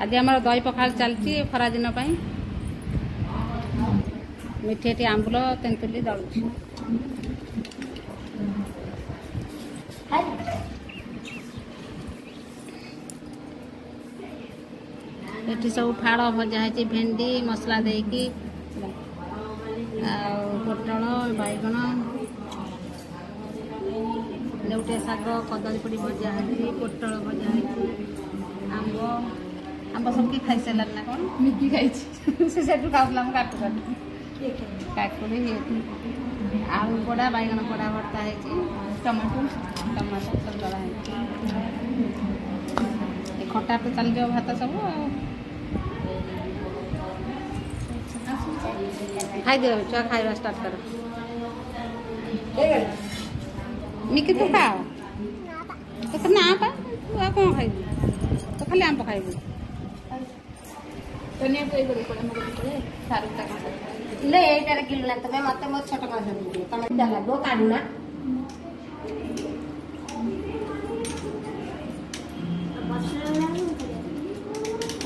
आज आम दही पखाल चलती खरा दिन मिठेटी आंबुल तेंतुली दलुची ये सब फाड़ भजा है भेंडी मसला देकी पोटल बैगण लेउटे शाग कदली पड़ी भजा है पोटल भजा है आंब आंब सबके खाई सारा ना कौन मिकी खाई से खाऊला काकुड़ी आलू पोड़ा बैगण पोड़ा भर्ता है टमाटो टमाटो सब दला है खटा तो चल जाओ भात सब खाई दियो छुआ खाଇବା स्टार्ट कर मिकी तू खा तो ना पा तू आ कौन खाई तो खाली आम खाइबू तनिया को एगो पड़े मगे पड़े सारू तक ले एटार किलो ना तमे मते मो छोट माछ दे तमे डाला दो काढू ना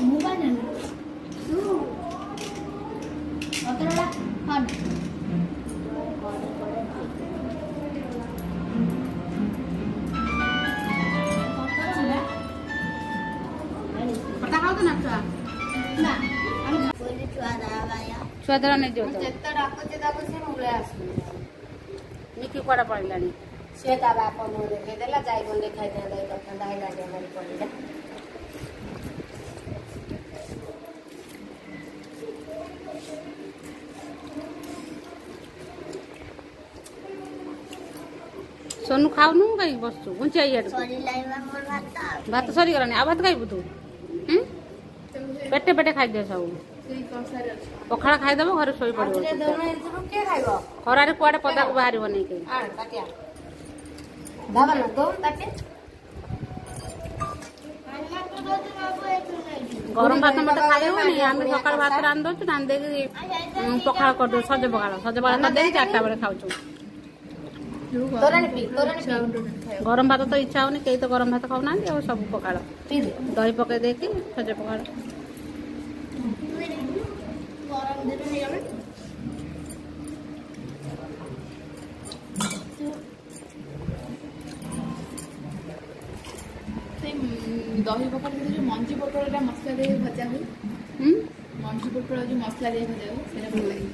मुबाना तू अतरला हां पता खाओ तो ना छुआ ना हम बोले छुआ दावाया छुआ दरा नहीं जो तो जत्ता डाको से मुले आस मिकी कोडा पड़लानी से ता बाप नो देखे देला जाई गन देखाई दे दई तो ठंडा है लागे हमारी पड़ला सोनू खाऊनु कहीं बसु गुंचा इड सरी लाइवा मोर भात सरी गलानी आ भात खाइबु तू पेटे पेटे खाई दे सब पखाड़ा खाई देबो घर सोई पड़ो खरा रे कुआडे पदा को बाहर बनै के दाबा ना दो ताके गरम भात मत खाइबो नहीं हम सकाळ भात रान दो रान दे पखाड़ा कर दो सज पखाड़ा कर दे 4टा बेले खाउछु गरम भात तो इच्छा होनी कई तो गरम भात खाऊना और सब पखाड़ दही पके देकी सज पखाड़ दही पखाड़ जो मंजी पोटल मसला दे भजा हुई मंजी पोटल जो मसला दे भजा हुई सेटा भल लगे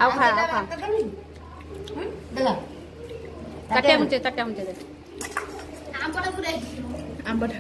आओ खा देखा चट्टा मुझे दे आंबटा